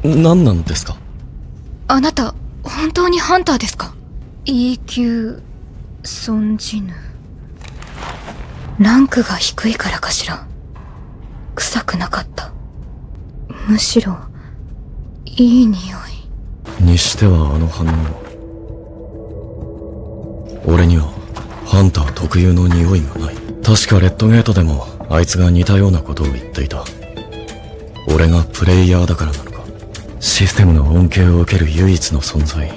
何なんですか？あなた本当にハンターですか？ E 級損じぬ。ランクが低いからかしら。臭くなかった。むしろいい匂いにしてはあの反応、俺にはハンター特有の匂いがない。確かレッドゲートでもあいつが似たようなことを言っていた。俺がプレイヤーだからなのか。システムの恩恵を受ける唯一の存在。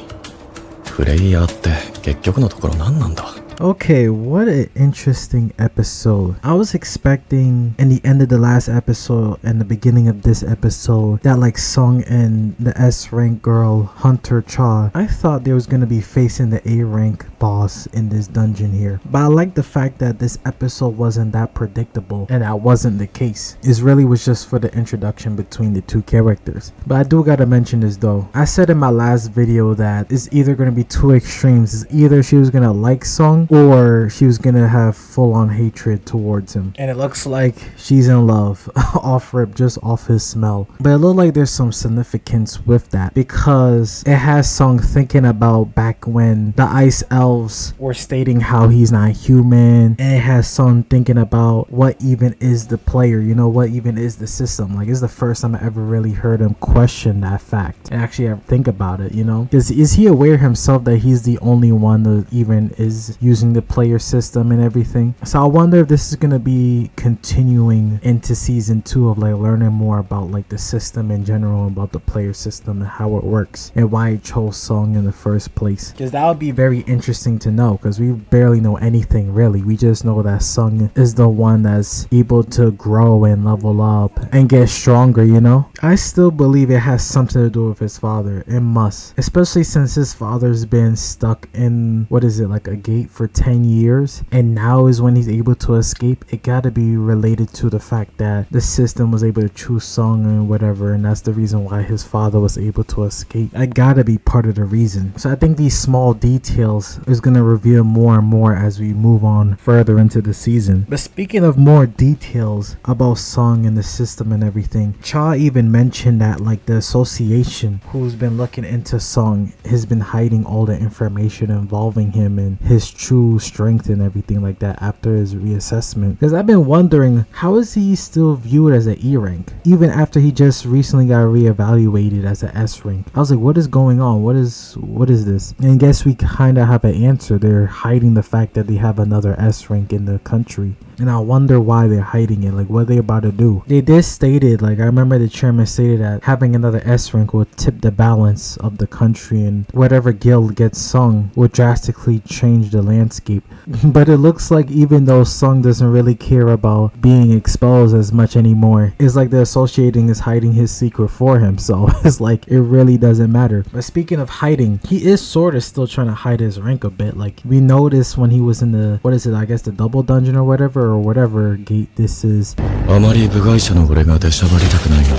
プレイヤーって結局のところ何なんだ。 Okay, what an interesting episode. I was expecting in the end of the last episode and the beginning of this episode that like Sung and the S rank girl Hunter Cha, I thought they was gonna be facing the A rank boss in this dungeon here. But I like the fact that this episode wasn't that predictable and that wasn't the case. It really was just for the introduction between the two characters. But I do gotta mention this though. I said in my last video that it's either gonna be two extremes. It's either she was gonna like Sung or she was gonna have full-on hatred towards him, and it looks like she's in love off rip, just off his smell. But it looked like there's some significance with that because it has Sung thinking about back when the ice elves were stating how he's not human, and it has Sung thinking about what even is the player, you know, what even is the system. Like, it's the first time I ever really heard him question that fact and actually think about it, you know, because is he aware himself that he's the only one that even is using the player system and everything? So I wonder if this is gonna be continuing into season 2 of like learning more about like the system in general, about the player system and how it works and why it chose Sung in the first place, because that would be very interesting to know, because we barely know anything really. We just know that Sung is the one that's able to grow and level up and get stronger, you know. I still believe it has something to do with his father. It must, especially since his father's been stuck in, what is it, like a gate for 10 years, and now is when he's able to escape. It gotta be related to the fact that the system was able to choose Sung and whatever, and that's the reason why his father was able to escape. That gotta be part of the reason. So I think these small details is gonna reveal more and more as we move on further into the season. But speaking of more details about Sung and the system and everything, Cha even mentioned that like the association who's been looking into Sung has been hiding all the information involving him and his true strength and everything like that after his reassessment. Because I've been wondering, how is he still viewed as an E rank even after he just recently got reevaluated as an S rank? I was like, what is going on? What is this? And I guess we kind of have an answer. They're hiding the fact that they have another S rank in the country, and I wonder why they're hiding it. Like, what are they about to do? They did stated, like, I remember the chairman stated that having another S rank will tip the balance of the country, and whatever guild gets Sung will drastically change the landscape. But it looks like even though Sung doesn't really care about being exposed as much anymore, it's like the associating is hiding his secret for him. So it's like it really doesn't matter. But speaking of hiding, he is sort of still trying to hide his rank a bit. Like, we noticed when he was in the, what is it, I guess the double dungeon or whatever gate this is. あまり部外者の俺が出しゃばりたくないが、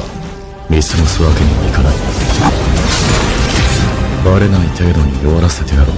見過ごすわけにはいかない。バレない程度に弱らせてやろう。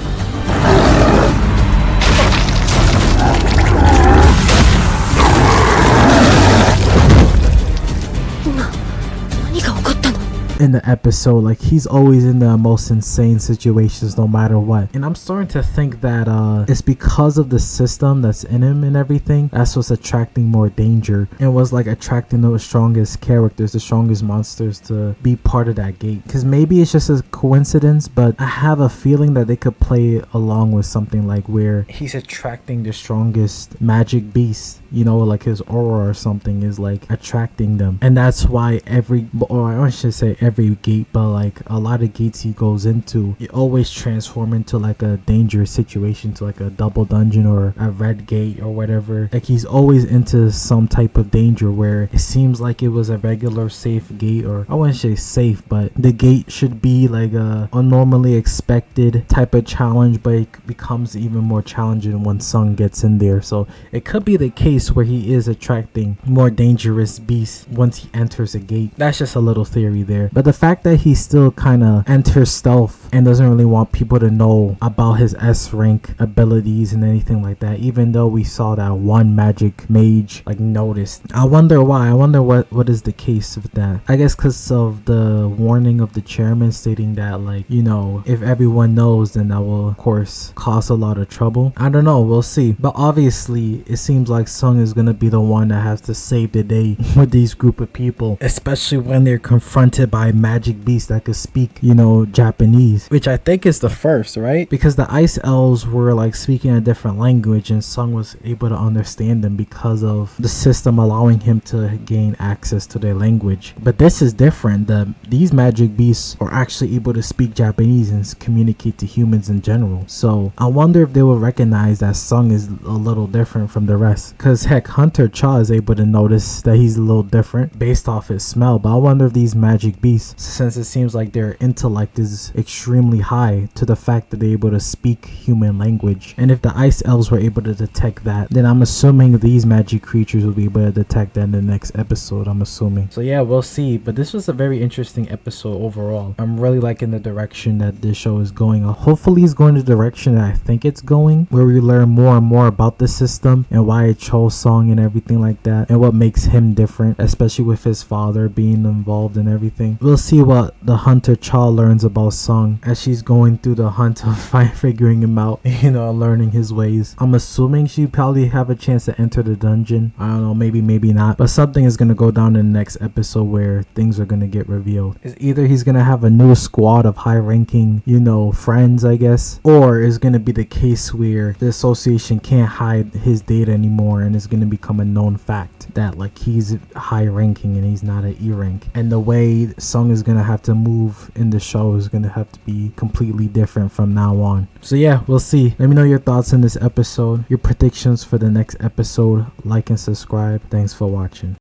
何が起こったのin the episode. Like, he's always in the most insane situations no matter what, and I'm starting to think that it's because of the system that's in him and everything that's what's attracting more danger and was like attracting the strongest characters, the strongest monsters to be part of that gate. Because maybe it's just a coincidence, but I have a feeling that they could play along with something like where he's attracting the strongest magic beast, you know, like his aura or something is like attracting them, and that's why I should say every gate, but like a lot of gates he goes into, it always transform into like a dangerous situation, to like a double dungeon or a red gate or whatever. Like, he's always into some type of danger where it seems like it was a regular safe gate, or I wouldn't say safe, but the gate should be like a normally expected type of challenge, but it becomes even more challenging when Sung gets in there. So it could be the case case where he is attracting more dangerous beasts once he enters a gate. That's just a little theory there. But the fact that he still kind of enters stealth and doesn't really want people to know about his S rank abilities and anything like that, even though we saw that one magic mage like noticed. I wonder why. I wonder what is the case with that. I guess because of the warning of the chairman stating that, like, you know, if everyone knows, then that will of course cause a lot of trouble. I don't know, we'll see. But obviously it seems like Sung is gonna be the one that has to save the day with these group of people, especially when they're confronted by magic beasts that could speak, you know, Japanese, which I think is the first, right? Because the ice elves were like speaking a different language and Sung was able to understand them because of the system allowing him to gain access to their language. But this is different. These magic beasts are actually able to speak Japanese and communicate to humans in general. So I wonder if they will recognize that Sung is a little different from the rest. Because heck, Hunter Cha is able to notice that he's a little different based off his smell. But I wonder if these magic beasts, since it seems like their intellect is extremely high to the fact that they're able to speak human language, and if the ice elves were able to detect that, then I'm assuming these magic creatures will be able to detect that in the next episode, I'm assuming. So yeah, we'll see. But this was a very interesting episode overall. I'm really liking the direction that this show is going. Hopefully it's going the direction that I think it's going, where we learn more and more about the system and why it chose Song and everything like that, and what makes him different, especially with his father being involved and everything. We'll see what the Hunter Cha learns about Song as she's going through the hunt of figuring him out, you know, learning his ways. I'm assuming she probably have a chance to enter the dungeon. I don't know, maybe not, but something is gonna go down in the next episode where things are gonna get revealed. It's either he's gonna have a new squad of high ranking, you know, friends, I guess, or it's gonna be the case where the association can't hide his data anymore and it's gonna become a known fact that like he's high ranking and he's not an E rank, and the way Sung is gonna have to move in the show is gonna have to be completely different from now on. So yeah, we'll see. Let me know your thoughts in this episode, your predictions for the next episode. Like and subscribe. Thanks for watching.